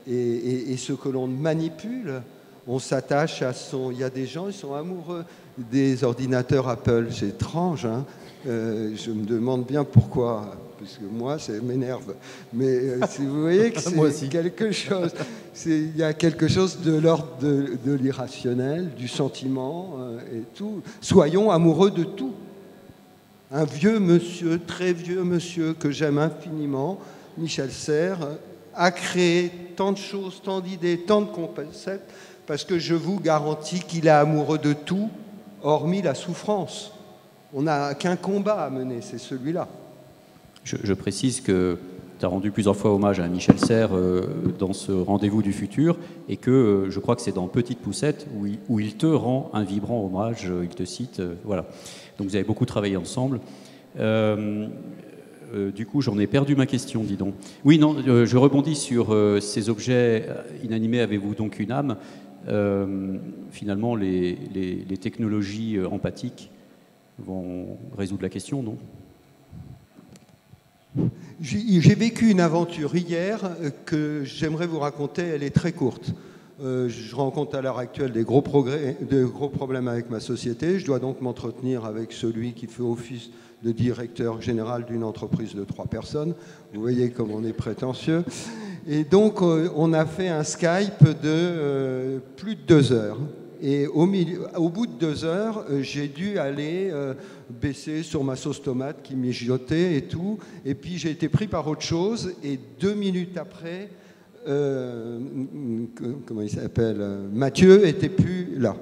S5: et ce que l'on manipule. On s'attache à son... Il y a des gens, ils sont amoureux des ordinateurs Apple. C'est étrange, hein. Je me demande bien pourquoi, parce que moi, ça m'énerve. Mais si vous voyez que c'est quelque chose... Il y a quelque chose de l'ordre de l'irrationnel, du sentiment et tout. Soyons amoureux de tout. Un vieux monsieur, très vieux monsieur, que j'aime infiniment, Michel Serres, a créé tant de choses, tant d'idées, tant de concepts, parce que je vous garantis qu'il est amoureux de tout, hormis la souffrance. On n'a qu'un combat à mener, c'est celui-là.
S3: Je précise que tu as rendu plusieurs fois hommage à Michel Serres dans ce Rendez-vous du futur, et que je crois que c'est dans Petite Poussette où il te rend un vibrant hommage, il te cite, voilà. Donc vous avez beaucoup travaillé ensemble. Du coup, j'en ai perdu ma question, dis donc. Oui, non, je rebondis sur ces objets inanimés, avez-vous donc une âme? Finalement, les technologies empathiques vont résoudre la question, non?
S5: J'ai vécu une aventure hier que j'aimerais vous raconter, elle est très courte. Je rencontre à l'heure actuelle de gros problèmes avec ma société. Je dois donc m'entretenir avec celui qui fait office de directeur général d'une entreprise de 3 personnes. Vous voyez comme on est prétentieux. Et donc, on a fait un Skype de plus de 2 heures. Et au bout de 2 heures, j'ai dû aller baisser sur ma sauce tomate qui mijotait et tout. Et puis, j'ai été pris par autre chose. Et 2 minutes après, comment il s'appelle, Mathieu était plus là.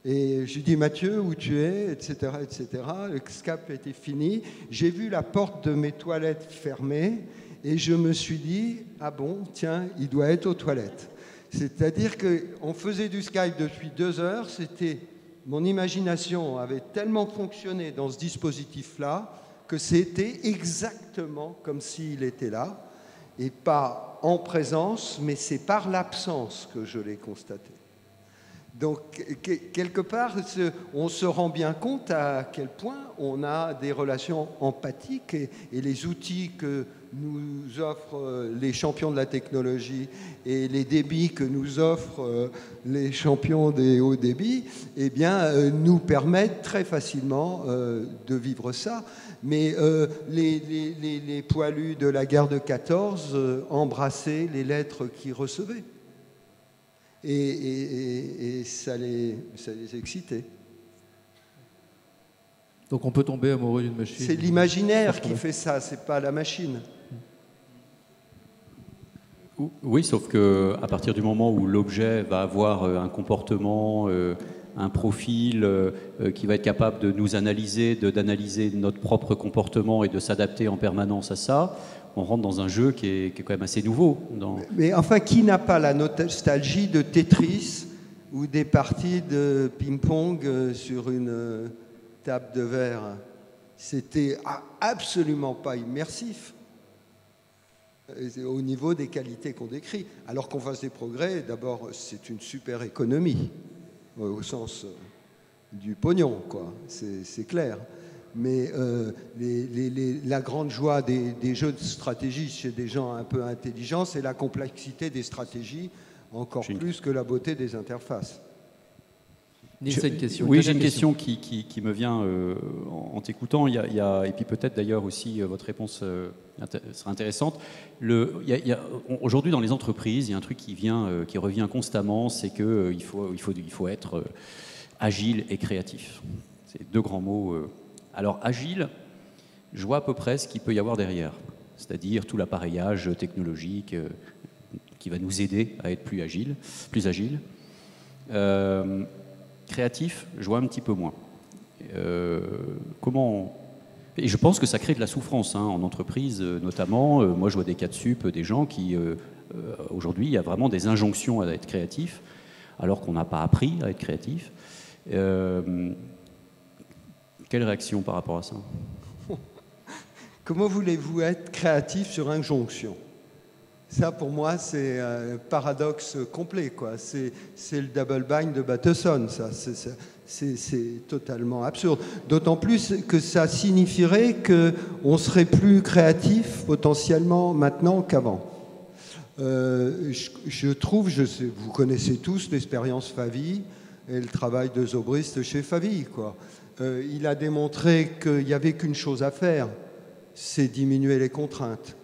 S5: Et je lui dis, Mathieu, où tu es, etc., etc. Le Skype était fini. J'ai vu la porte de mes toilettes fermée et je me suis dit, ah bon, tiens, il doit être aux toilettes. C'est-à-dire qu'on faisait du Skype depuis 2 heures, mon imagination avait tellement fonctionné dans ce dispositif-là que c'était exactement comme s'il était là, et pas en présence, mais c'est par l'absence que je l'ai constaté. Donc, quelque part, on se rend bien compte à quel point on a des relations empathiques et les outils que nous offrent les champions de la technologie et les débits que nous offrent les champions des hauts débits, eh bien, nous permettent très facilement de vivre ça. Mais les poilus de la guerre de 14 embrassaient les lettres qu'ils recevaient. Et ça les excitait.
S1: Donc on peut tomber amoureux d'une machine.
S5: C'est l'imaginaire qui fait ça, c'est pas la machine.
S3: Oui, sauf qu'à partir du moment où l'objet va avoir un comportement, un profil qui va être capable de nous analyser, d'analyser notre propre comportement et de s'adapter en permanence à ça, on rentre dans un jeu qui est quand même assez nouveau.
S5: Mais enfin, qui n'a pas la nostalgie de Tetris ou des parties de ping-pong sur une table de verre? C'était absolument pas immersif au niveau des qualités qu'on décrit. Alors qu'on fasse des progrès, d'abord, c'est une super économie, au sens du pognon, quoi. C'est clair. Mais la grande joie des jeux de stratégie chez des gens un peu intelligents, c'est la complexité des stratégies, encore plus que la beauté des interfaces.
S1: C'est une question.
S3: Oui, j'ai une question qui me vient en t'écoutant. Et puis peut-être d'ailleurs aussi votre réponse sera intéressante. Aujourd'hui, dans les entreprises, il y a un truc qui revient constamment, c'est qu'il faut être agile et créatif. C'est deux grands mots. Alors, agile, je vois à peu près ce qu'il peut y avoir derrière, c'est-à-dire tout l'appareillage technologique qui va nous aider à être plus agile. Créatif, je vois un petit peu moins. Et je pense que ça crée de la souffrance en entreprise, notamment. Moi, je vois des cas de sup, des gens qui, aujourd'hui, il y a vraiment des injonctions à être créatif, alors qu'on n'a pas appris à être créatif. Quelle réaction par rapport à ça?
S5: Comment voulez-vous être créatif sur injonction? Ça, pour moi, c'est un paradoxe complet, quoi. C'est le double bind de Bateson, ça. C'est totalement absurde. D'autant plus que ça signifierait qu'on serait plus créatif potentiellement maintenant qu'avant. Je trouve, vous connaissez tous l'expérience Favy et le travail de Zobrist chez Favy, quoi. Il a démontré qu'il n'y avait qu'une chose à faire, c'est diminuer les contraintes.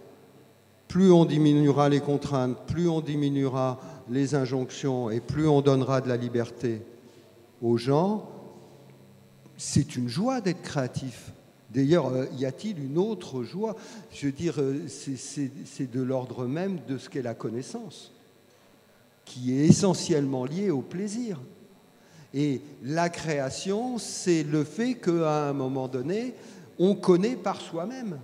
S5: Plus on diminuera les contraintes, plus on diminuera les injonctions et plus on donnera de la liberté aux gens, c'est une joie d'être créatif. D'ailleurs, y a-t-il une autre joie? Je veux dire, c'est de l'ordre même de ce qu'est la connaissance, qui est essentiellement liée au plaisir. Et la création, c'est le fait qu'à un moment donné, on connaît par soi-même.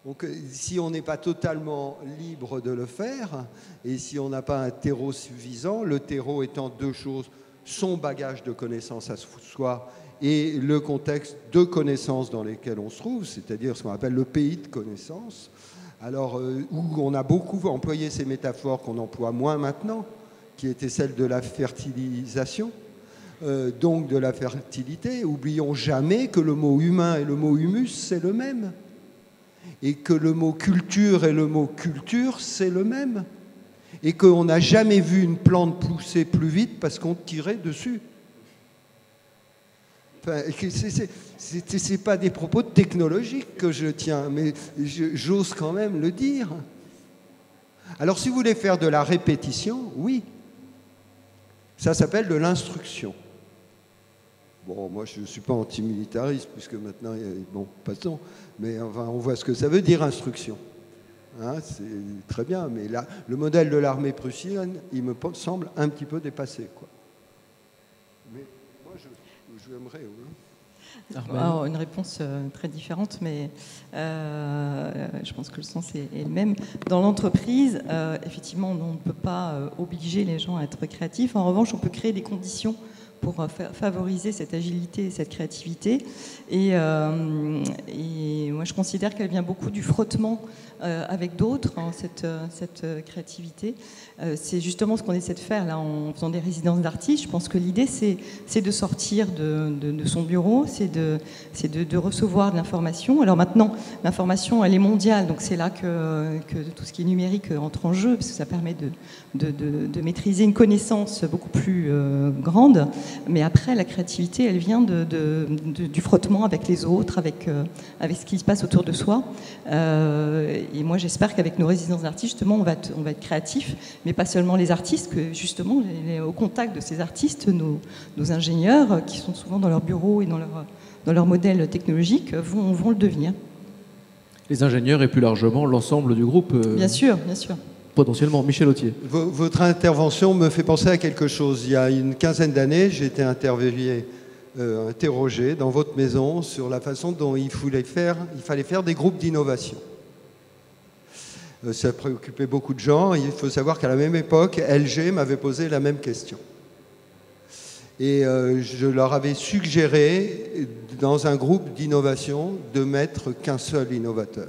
S5: Donc, si on n'est pas totalement libre de le faire, et si on n'a pas un terreau suffisant, le terreau étant deux choses, son bagage de connaissances à soi et le contexte de connaissances dans lesquels on se trouve, c'est-à-dire ce qu'on appelle le pays de connaissances, alors où on a beaucoup employé ces métaphores qu'on emploie moins maintenant, qui étaient celles de la fertilisation, donc de la fertilité. Oublions jamais que le mot humain et le mot humus, c'est le même. Et que le mot culture et le mot culture, c'est le même. Et qu'on n'a jamais vu une plante pousser plus vite parce qu'on tirait dessus. Enfin, c'est pas des propos technologiques que je tiens, mais j'ose quand même le dire. Alors, si vous voulez faire de la répétition, oui. Ça s'appelle de l'instruction. Bon, moi, je ne suis pas antimilitariste, puisque maintenant, bon, passons. Mais enfin, on voit ce que ça veut dire, instruction. Hein, c'est très bien, mais là, le modèle de l'armée prussienne, il me semble un petit peu dépassé, quoi. Mais moi, j'aimerais...
S2: Alors, une réponse très différente, mais je pense que le sens est le même. Dans l'entreprise, effectivement, on ne peut pas obliger les gens à être créatifs. En revanche, on peut créer des conditions pour favoriser cette agilité et cette créativité. Et moi, je considère qu'elle vient beaucoup du frottement avec d'autres, hein, cette créativité. C'est justement ce qu'on essaie de faire là en faisant des résidences d'artistes. Je pense que l'idée, c'est de sortir de son bureau, c'est de recevoir de l'information. Alors maintenant, l'information, elle est mondiale, donc c'est là que tout ce qui est numérique entre en jeu, parce que ça permet de maîtriser une connaissance beaucoup plus grande. Mais après, la créativité, elle vient du frottement avec les autres, avec ce qui se passe autour de soi. Et moi, j'espère qu'avec nos résidences d'artistes, justement, on va être créatifs, mais pas seulement les artistes, que justement, au contact de ces artistes, nos ingénieurs, qui sont souvent dans leur bureau et dans leur modèle technologique, vont le devenir.
S1: Les ingénieurs et plus largement l'ensemble du groupe.
S2: Bien sûr, bien sûr.
S1: Potentiellement. Michel Authier.
S5: Votre intervention me fait penser à quelque chose. Il y a une quinzaine d'années, j'ai été interrogé dans votre maison sur la façon dont il fallait faire des groupes d'innovation. Ça préoccupait beaucoup de gens. Il faut savoir qu'à la même époque, LG m'avait posé la même question. Et je leur avais suggéré, dans un groupe d'innovation, de mettre qu'un seul innovateur.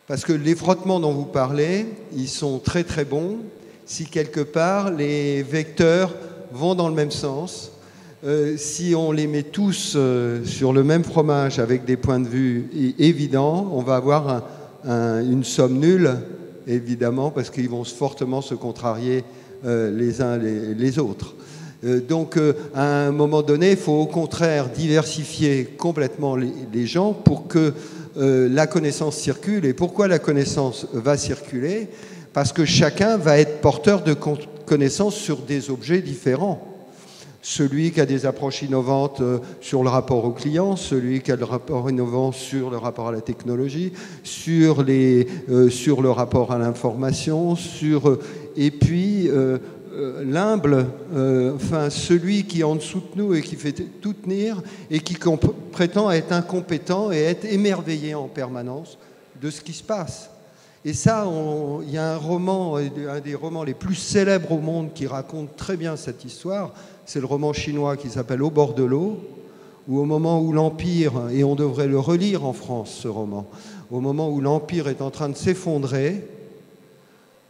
S5: Parce que les frottements dont vous parlez, ils sont très très bons si quelque part les vecteurs vont dans le même sens. Si on les met tous sur le même fromage avec des points de vue évidents, on va avoir une somme nulle, évidemment, parce qu'ils vont fortement se contrarier les uns les autres. Donc, à un moment donné, il faut au contraire diversifier complètement les gens pour que la connaissance circule. Et pourquoi la connaissance va circuler? Parce que chacun va être porteur de connaissances sur des objets différents. Celui qui a des approches innovantes sur le rapport au client, celui qui a le rapport innovant sur le rapport à la technologie, sur le rapport à l'information, et puis l'humble, enfin celui qui est en dessous de nous et qui fait tout tenir et qui prétend être incompétent et être émerveillé en permanence de ce qui se passe. Et ça, il y a un des romans les plus célèbres au monde qui raconte très bien cette histoire. C'est le roman chinois qui s'appelle Au bord de l'eau, où au moment où l'Empire, et on devrait le relire en France, ce roman, au moment où l'Empire est en train de s'effondrer,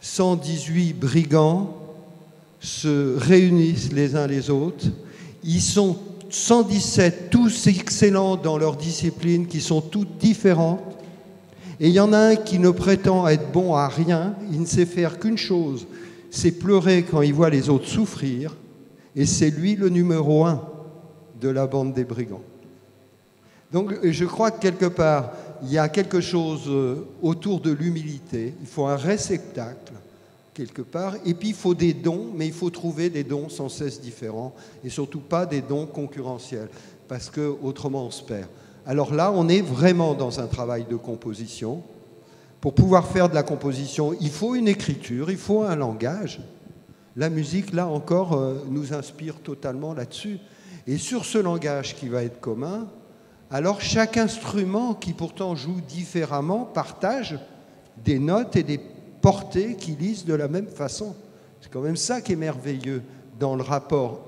S5: 118 brigands se réunissent les uns les autres. Ils sont 117, tous excellents dans leur discipline, qui sont toutes différentes. Et il y en a un qui ne prétend être bon à rien, il ne sait faire qu'une chose, c'est pleurer quand il voit les autres souffrir. Et c'est lui le numéro 1 de la bande des brigands. Donc je crois que quelque part, il y a quelque chose autour de l'humilité. Il faut un réceptacle, quelque part. Et puis il faut des dons, mais il faut trouver des dons sans cesse différents. Et surtout pas des dons concurrentiels, parce qu'autrement on se perd. Alors là, on est vraiment dans un travail de composition. Pour pouvoir faire de la composition, il faut une écriture, il faut un langage. La musique, là encore, nous inspire totalement là-dessus. Et sur ce langage qui va être commun, alors chaque instrument qui pourtant joue différemment partage des notes et des portées qui lisent de la même façon. C'est quand même ça qui est merveilleux dans le rapport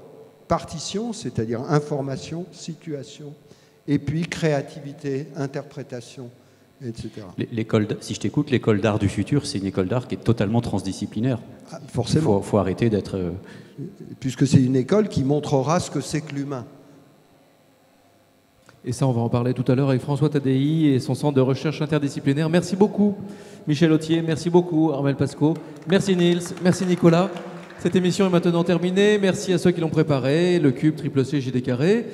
S5: partition, c'est-à-dire information, situation, et puis créativité, interprétation, etc.
S3: Si je t'écoute, l'école d'art du futur, c'est une école d'art qui est totalement transdisciplinaire.
S5: Ah, forcément.
S3: Il faut arrêter d'être...
S5: Puisque c'est une école qui montrera ce que c'est que l'humain.
S1: Et ça, on va en parler tout à l'heure avec François Tadei et son centre de recherche interdisciplinaire. Merci beaucoup, Michel Authier. Merci beaucoup, Armel Pasco. Merci, Niels. Merci, Nicolas. Cette émission est maintenant terminée. Merci à ceux qui l'ont préparée. Le Cube, Triple C, JD Carré.